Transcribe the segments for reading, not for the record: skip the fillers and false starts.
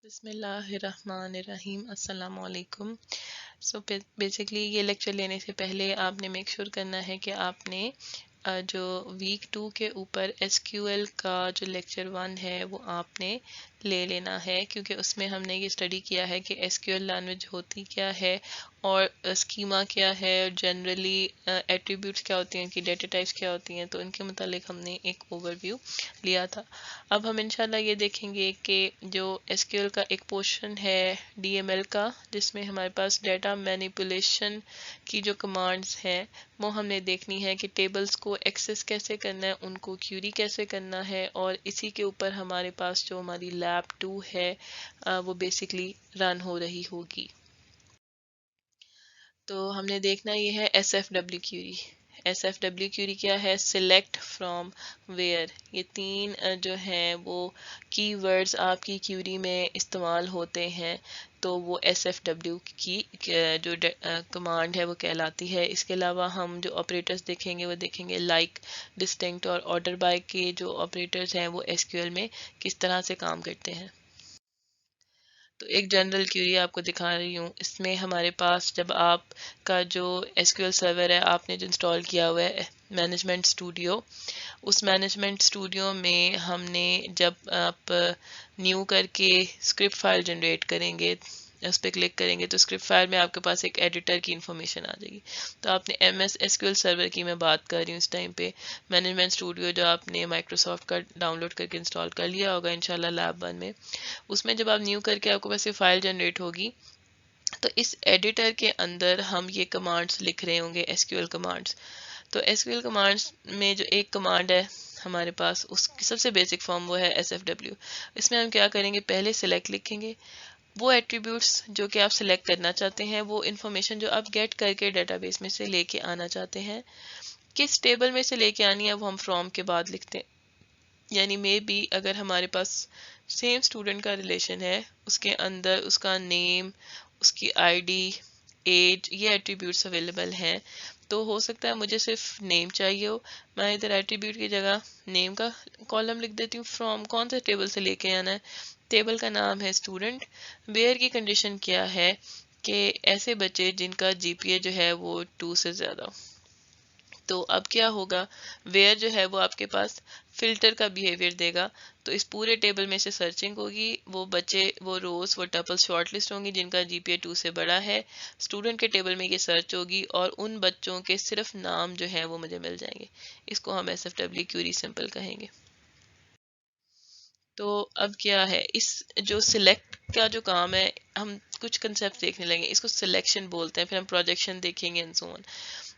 بسم اللہ الرحمن الرحیم، السلام علیکم۔ بیسکلی یہ لیکچر لینے سے پہلے آپ نے میک شور کرنا ہے کہ آپ نے جو ویک 2 کے اوپر ایس کیو ایل کا جو لیکچر 1 ہے وہ آپ نے لے لینا ہے، کیونکہ اس میں ہم نے یہ اسٹڈی کیا ہے کہ ایس کیو ایل لینگویج ہوتی کیا ہے اور اسکیما کیا ہے، اور جنرلی ایٹریبیوٹس کیا ہوتی ہیں، ان کی ڈیٹا ٹائپس کیا ہوتی ہیں، تو ان کے متعلق ہم نے ایک اوور ویو لیا تھا۔ اب ہم انشاءاللہ یہ دیکھیں گے کہ جو ایس کیو ایل کا ایک پورشن ہے ڈی ایم ایل کا، جس میں ہمارے پاس ڈیٹا مینیپولیشن کی جو کمانڈز ہیں وہ ہم نے دیکھنی ہے کہ ٹیبلز کو ایکسس کیسے کرنا ہے، ان کو کیوری کیسے کرنا ہے، اور اسی کے اوپر ہمارے پاس جو ہماری لیب 2 ہے وہ بیسکلی رن ہو رہی ہوگی۔ تو ہم نے دیکھنا یہ ہے S F W query. S F W query کیا ہے؟ Select from where. یہ تین جو ہیں وہ کی ورڈز آپ کی کیوری میں استعمال ہوتے ہیں، تو وہ ایس ایف ڈبلیو کی جو کمانڈ ہے وہ کہلاتی ہے۔ اس کے علاوہ ہم جو آپریٹرز دیکھیں گے وہ دیکھیں گے لائک، ڈسٹنکٹ اور آرڈر بائی کے جو آپریٹرز ہیں وہ ایس کیو ایل میں کس طرح سے کام کرتے ہیں۔ تو ایک جنرل کیوری آپ کو دکھا رہی ہوں، اس میں ہمارے پاس جب آپ کا جو ایس کیو ایل سرور ہے آپ نے جو انسٹال کیا ہوا ہے مینجمنٹ اسٹوڈیو، اس مینجمنٹ اسٹوڈیو میں ہم نے جب آپ نیو کر کے اسکرپٹ فائل جنریٹ کریں گے، اس پہ کلک کریں گے تو اسکرپٹ فائل میں آپ کے پاس ایک ایڈیٹر کی انفارمیشن آ جائے گی۔ تو آپ نے M S S Q L server کی میں بات کر رہی ہوں اس ٹائم پہ، مینجمنٹ اسٹوڈیو جو آپ نے مائکروسافٹ کا ڈاؤن لوڈ کر کے انسٹال کر لیا ہوگا انشاءاللہ لیب 1 میں، اس میں جب آپ نیو کر کے آپ کو ویسے فائل جنریٹ ہوگی تو اس ایڈیٹر کے اندر ہم یہ کمانڈز لکھ رہے ہوں گے، ایس کیو ایل کمانڈز۔ تو ایس کیو ایل کمانڈز میں جو ایک کمانڈ ہے ہمارے پاس، اس کی سب سے بیسک فارم وہ ہے ایس ایف ڈبلیو۔ اس میں ہم کیا کریں گے؟ پہلے سلیکٹ لکھیں گے، وہ ایٹریبیوٹس جو کہ آپ سلیکٹ کرنا چاہتے ہیں، وہ انفارمیشن جو آپ گیٹ کر کے ڈیٹا بیس میں سے لے کے آنا چاہتے ہیں، کس ٹیبل میں سے لے کے آنی ہے وہ ہم فرام کے بعد لکھتے ہیں۔ یعنی مے بی اگر ہمارے پاس سیم اسٹوڈنٹ کا ریلیشن ہے، اس کے اندر اس کا نیم، اس کی آئی ڈی، ایج، یہ ایٹریبیوٹس اویلیبل ہیں، تو ہو سکتا ہے مجھے صرف نیم چاہیے ہو، میں ادھر ایٹریبیوٹ کی جگہ نیم کا کالم لکھ دیتی ہوں۔ فرام کون سے ٹیبل سے لے کے آنا ہے؟ ٹیبل کا نام ہے اسٹوڈنٹ۔ ویئر کی کنڈیشن کیا ہے؟ کہ ایسے بچے جن کا جی پی اے جو ہے وہ 2 سے زیادہ ہو۔ تو اب کیا ہوگا؟ ویئر جو ہے وہ آپ کے پاس فلٹر کا بیہیویئر دے گا، تو اس پورے ٹیبل میں سے سرچنگ ہوگی، وہ بچے، وہ روز، وہ ٹپل شارٹ لسٹ ہوں گی جن کا جی پی اے 2 سے بڑا ہے، اسٹوڈنٹ کے ٹیبل میں یہ سرچ ہوگی اور ان بچوں کے صرف نام جو ہیں وہ مجھے مل جائیں گے۔ اس کو ہم S F W query simple کہیں گے۔ تو اب کیا ہے اس جو سلیکٹ کا جو کام ہے، ہم کچھ کنسیپٹ دیکھنے لگے، اس کو سلیکشن بولتے ہیں، پھر ہم پروجیکشن دیکھیں گے اینڈ سو آن۔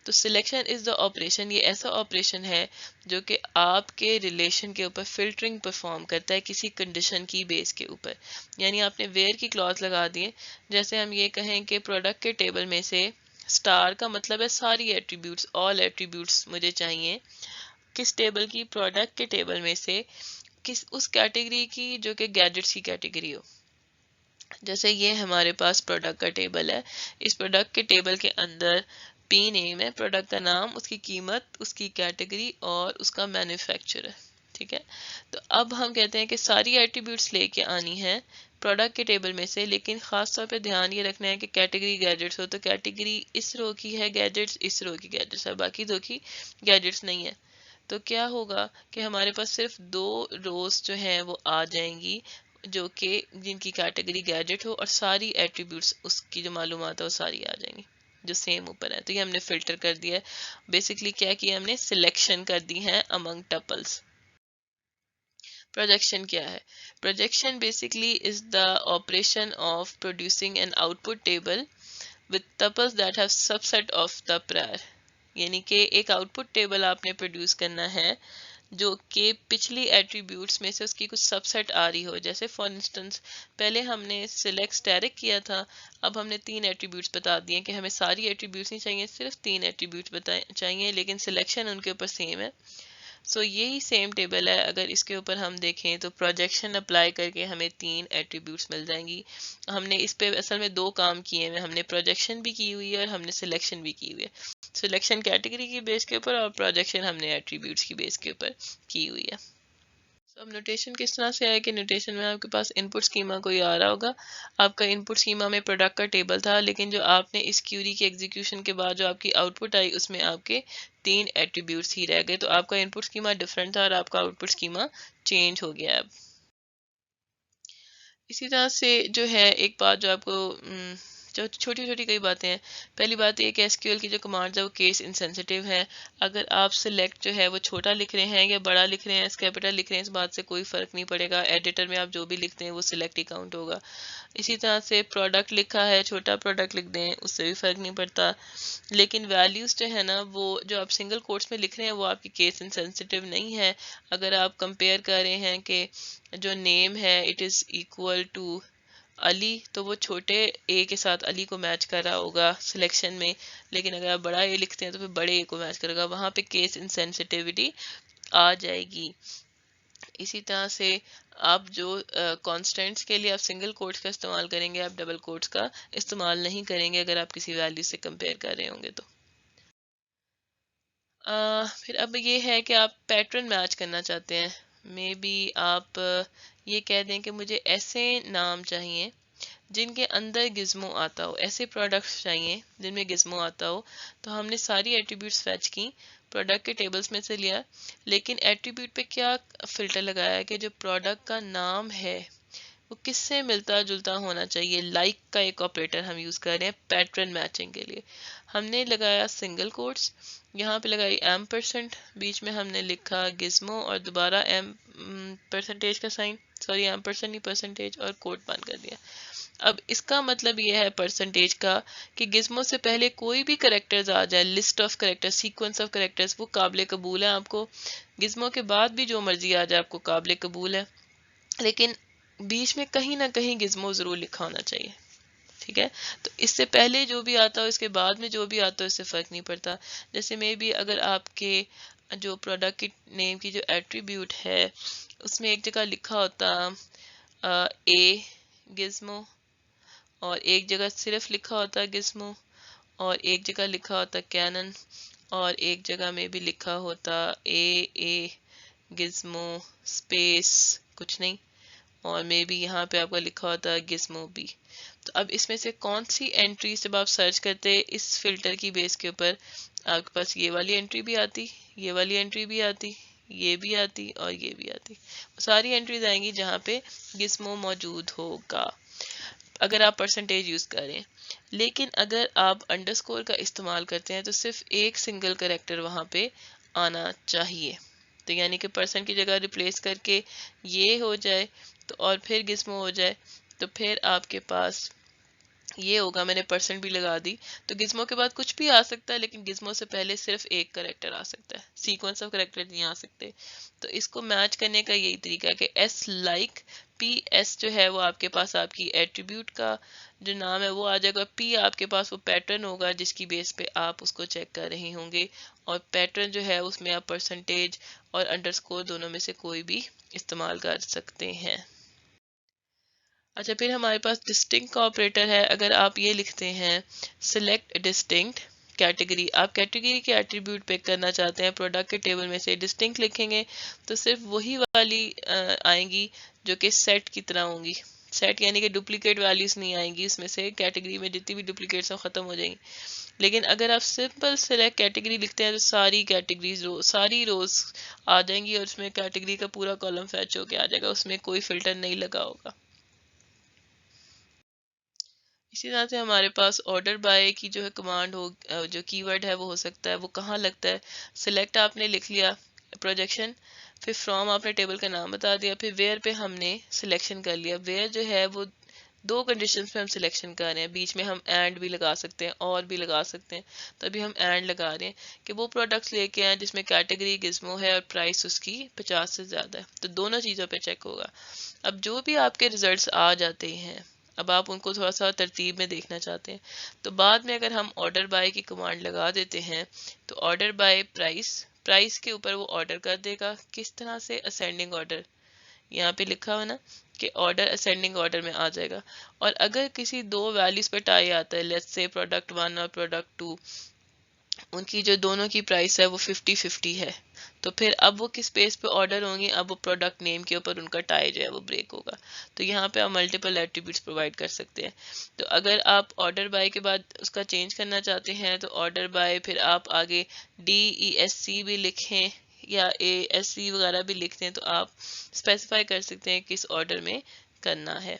تو سلیکشن از دا آپریشن، یہ ایسا آپریشن ہے جو کہ آپ کے ریلیشن کے اوپر فلٹرنگ پرفارم کرتا ہے کسی کنڈیشن کی بیس کے اوپر۔ یعنی آپ نے ویئر کی کلاس لگا دی ہے، جیسے ہم یہ کہیں کہ پروڈکٹ کے ٹیبل میں سے اسٹار کا مطلب ہے ساری ایٹریبیوٹس، آل ایٹریبیوٹس مجھے چاہیے، کس ٹیبل کی؟ پروڈکٹ کے ٹیبل میں سے، کس اس کیٹیگری کی جو کہ گیجٹس کی کیٹیگری ہو۔ جیسے یہ ہمارے پاس پروڈکٹ کا ٹیبل ہے، اس پروڈکٹ کے ٹیبل کے اندر پی نیم ہے، پروڈکٹ کا نام، اس کی قیمت، اس کی کیٹیگری اور اس کا مینوفیکچرر، ٹھیک ہے۔ تو اب ہم کہتے ہیں کہ ساری ایٹریبیوٹس لے کے آنی ہے پروڈکٹ کے ٹیبل میں سے، لیکن خاص طور پہ دھیان یہ رکھنا ہے کہ کیٹیگری گیجٹس ہو، تو کیٹیگری اس رو کی ہے گیجٹس، اس رو کی گیجٹس ہے، باقی دو کی گیجٹس نہیں ہے۔ تو کیا ہوگا کہ ہمارے پاس صرف 2 روز جو ہیں وہ آ جائیں گی جو کہ جن کی کیٹیگری گیجٹ ہو، اور ساری ایٹریبیوٹس اس کی جو معلومات ہے وہ ساری آ جائیں گی جو سیم اوپر ہے۔ تو یہ ہم نے فلٹر کر دیا ہے، بیسکلی کیا کیا ہم نے؟ سلیکشن کر دی ہے امنگ ٹپلس۔ پروجیکشن کیا ہے؟ Projection basically is the operation of producing an out put table with tuples that have subset of the prior۔ یعنی کہ ایک آؤٹ پٹ ٹیبل آپ نے پروڈیوس کرنا ہے جو کہ پچھلی ایٹریبیوٹس میں سے اس کی کچھ سب سیٹ آ رہی ہو۔ جیسے فار انسٹنس پہلے ہم نے سلیکٹ اسٹیرک کیا تھا، اب ہم نے 3 ایٹریبیوٹس بتا دیے کہ ہمیں ساری ایٹریبیوٹس نہیں چاہیے، صرف 3 ایٹریبیوٹس چاہیے، لیکن سلیکشن ان کے اوپر سیم ہے۔ سو یہی سیم ٹیبل ہے، اگر اس کے اوپر ہم دیکھیں تو پروجیکشن اپلائی کر کے ہمیں 3 ایٹریبیوٹس مل جائیں گی۔ ہم نے اس پہ اصل میں 2 کام کیے ہیں، ہم نے پروجیکشن بھی کی ہوئی ہے اور ہم نے سلیکشن بھی کی ہوئی ہے۔ سلیکشن کیٹیگری کی بیس کے اوپر اور پروجیکشن ہم نے ایٹریبیوٹس کی بیس کے اوپر کی ہوئی ہے۔ اب نوٹیشن کس طرح سے آئے کہ نوٹیشن میں آپ کے پاس انپٹ اسکیما کوئی آ رہا ہوگا. آپ کا انپٹ اسکیما میں پروڈکٹ کا ٹیبل تھا، لیکن جو آپ نے اس کیوری کی ایگزیکیوشن کے بعد جو آپ کی آؤٹ پٹ آئی اس میں آپ کے 3 ایٹریبیوٹس ہی رہ گئے. تو آپ کا انپٹ اسکیما ڈفرینٹ تھا اور آپ کا آؤٹ پٹ اسکیما چینج ہو گیا. اب اسی طرح سے جو ہے ایک بات جو آپ کو جو چھوٹی چھوٹی کئی باتیں ہیں. پہلی بات یہ کہ ایس کیو ایل کی جو کمانڈ ہے وہ کیس انسینسٹیو ہے. اگر آپ سلیکٹ جو ہے وہ چھوٹا لکھ رہے ہیں یا بڑا لکھ رہے ہیں، کیپٹل لکھ رہے ہیں، اس بات سے کوئی فرق نہیں پڑے گا. ایڈیٹر میں آپ جو بھی لکھتے ہیں وہ سلیکٹ ہی کاؤنٹ ہوگا. اسی طرح سے پروڈکٹ لکھا ہے، چھوٹا پروڈکٹ لکھ دیں، اس سے بھی فرق نہیں پڑتا. لیکن ویلیوز جو ہے نا وہ جو آپ سنگل کوٹس میں لکھ رہے ہیں وہ آپ کی کیس انسینسٹیو نہیں ہے. اگر آپ کمپیئر کر رہے ہیں کہ جو نیم ہے اٹ از ایکول ٹو علی، تو وہ چھوٹے اے کے ساتھ علی کو میچ کر رہا ہوگا سلیکشن میں. لیکن اگر آپ بڑا اے لکھتے ہیں تو پھر بڑے اے کو میچ کرے گا، وہاں پہ کیس انسینسٹیوٹی آ جائے گی. اسی طرح سے آپ جو کانسٹینٹس کے لیے آپ سنگل کوٹس کا استعمال کریں گے، آپ ڈبل کوٹس کا استعمال نہیں کریں گے اگر آپ کسی ویلیو سے کمپیئر کر رہے ہوں گے تو. پھر اب یہ ہے کہ آپ پیٹرن میچ کرنا چاہتے ہیں. مے بی آپ یہ کہہ دیں کہ مجھے ایسے نام چاہیے جن کے اندر گزمو آتا ہو، ایسے پروڈکٹس چاہیے جن میں گزمو آتا ہو. تو ہم نے ساری ایٹریبیوٹس فیچ کی، پروڈکٹ کے ٹیبلز میں سے لیا، لیکن ایٹریبیوٹ پہ کیا فلٹر لگایا کہ جو پروڈکٹ کا نام ہے وہ کس سے ملتا جلتا ہونا چاہیے. لائک کا ایک آپریٹر ہم یوز کر رہے ہیں پیٹرن میچنگ کے لیے. ہم نے لگایا سنگل کوٹس، یہاں پہ لگائی ایم پرسنٹ، بیچ میں ہم نے لکھا گزمو اور دوبارہ ایم پرسنٹیج کا سائن، سوری ایم پرسنٹ نہیں پرسنٹیج، اور کوٹ بند کر دیا. اب اس کا مطلب یہ ہے پرسنٹیج کا کہ گزمو سے پہلے کوئی بھی کریکٹرز آ جائے، list of character, sequence of characters, وہ قابل قبول ہے آپ کو. گزمو کے بعد بھی جو مرضی آ جائے آپ کو قابل قبول ہے، لیکن بیچ میں کہیں نہ کہیں گزمو ضرور لکھا ہونا چاہیے. ٹھیک ہے، تو اس سے پہلے جو بھی آتا ہو، اس کے بعد میں جو بھی آتا ہو، اس سے فرق نہیں پڑتا. جیسے میں بھی اگر آپ کے جو پروڈکٹ کی نیم کی جو ایٹریبیوٹ ہے اس میں ایک جگہ لکھا ہوتا اے گزمو، اور ایک جگہ صرف لکھا ہوتا گزمو، اور ایک جگہ لکھا ہوتا کینن، اور ایک جگہ میں بھی لکھا ہوتا اے گزمو اسپیس کچھ نہیں، اور میں بھی یہاں پہ آپ کا لکھا ہوتا گزمو بی. تو اب اس میں سے کون سی انٹری جب آپ سرچ کرتے اس فلٹر کی بیس کے اوپر، آپ کے پاس یہ والی انٹری بھی آتی، یہ والی انٹری بھی آتی، یہ بھی آتی اور یہ بھی آتی. ساری انٹریز آئیں گی جہاں پہ گزمو موجود ہوگا اگر آپ پرسنٹیج یوز کریں. لیکن اگر آپ انڈرسکور کا استعمال کرتے ہیں تو صرف ایک سنگل کریکٹر وہاں پہ آنا چاہیے. تو یعنی کہ پرسن کی جگہ ریپلیس کر کے یہ ہو جائے تو اور پھر گزمو ہو جائے، تو پھر آپ کے پاس یہ ہوگا. میں نے پرسنٹ بھی لگا دی تو گزمو کے بعد کچھ بھی آ سکتا ہے، لیکن گزمو سے پہلے صرف ایک کریکٹر آ سکتا ہے، سیکوینس آف کریکٹر نہیں آ سکتے. تو اس کو میچ کرنے کا یہی طریقہ ہے کہ ایس لائک پی، ایس جو ہے وہ آپ کے پاس آپ کی ایٹریبیوٹ کا جو نام ہے وہ آ جائے گا، پی آپ کے پاس وہ پیٹرن ہوگا جس کی بیس پہ آپ اس کو چیک کر رہے ہوں گے، اور پیٹرن جو ہے اس میں آپ پرسنٹیج اور انڈرسکور دونوں میں سے کوئی بھی استعمال کر سکتے ہیں. اچھا، پھر ہمارے پاس ڈسٹنکٹ کا آپریٹر ہے. اگر آپ یہ لکھتے ہیں سلیکٹ ڈسٹنکٹ کیٹیگری، آپ کیٹیگری کے ایٹریبیوٹ پک کرنا چاہتے ہیں پروڈکٹ کے ٹیبل میں سے، ڈسٹنکٹ لکھیں گے تو صرف وہی والی آئیں گی جو کہ سیٹ کی طرح ہوں گی. سیٹ یعنی کہ ڈپلیکیٹ ویلیوز نہیں آئیں گی اس میں سے، کیٹیگری میں جتنی بھی ڈپلیکیٹس ہیں ختم ہو جائیں گی. لیکن اگر آپ سمپل سلیکٹ کیٹیگری لکھتے ہیں تو ساری کیٹیگریز ساری روز آ جائیں گی، اور اس میں کیٹیگری کا پورا کالم فیچ ہو کے آ جائے گا، اس میں کوئی فلٹر نہیں لگا ہوگا. اسی طرح سے ہمارے پاس آرڈر بائی کی جو ہے کمانڈ ہو، جو کی ورڈ ہے وہ ہو سکتا ہے، وہ کہاں لگتا ہے. سلیکٹ آپ نے لکھ لیا پروجیکشن، پھر فرام آپ نے ٹیبل کا نام بتا دیا، پھر ویئر پہ ہم نے سلیکشن کر لیا. ویئر جو ہے وہ دو کنڈیشنز پہ ہم سلیکشن کر رہے ہیں، بیچ میں ہم اینڈ بھی لگا سکتے ہیں اور بھی لگا سکتے ہیں، تبھی ہم اینڈ لگا رہے ہیں کہ وہ پروڈکٹس لے کے آئیں جس میں کیٹیگری گزمو ہے اور پرائس اس کی 50 سے زیادہ ہے. تو دونوں چیزوں پہ چیک ہوگا. اب جو بھی آپ کے ریزلٹس آ جاتے ہیں، اب آپ ان کو تھوڑا سا ترتیب میں دیکھنا چاہتے ہیں، تو بعد میں اگر ہم آرڈر بائی کی کمانڈ لگا دیتے ہیں تو آرڈر بائی پرائس، پرائس کے اوپر وہ آرڈر کر دے گا. کس طرح سے؟ اسینڈنگ آرڈر، یہاں پہ لکھا ہوا نا کہ آرڈر اسینڈنگ آرڈر میں آ جائے گا. اور اگر کسی دو ویلیوز پہ ٹائی آتا ہے، لیٹس سے پروڈکٹ 1 اور پروڈکٹ 2، ان کی جو دونوں کی پرائس ہے وہ 50-50 ہے، تو پھر اب وہ کس بیس پہ آرڈر ہوں گے؟ اب وہ پروڈکٹ نیم کے اوپر ان کا ٹائی جو ہے وہ بریک ہوگا. تو یہاں پہ آپ ملٹیپل ایٹریبیوٹس پرووائڈ کر سکتے ہیں. تو اگر آپ آرڈر بائی کے بعد اس کا چینج کرنا چاہتے ہیں تو آرڈر بائی پھر آپ آگے DESC بھی لکھیں یا ASC وغیرہ بھی لکھتے ہیں، تو آپ اسپیسیفائی کر سکتے ہیں کس آرڈر میں کرنا ہے.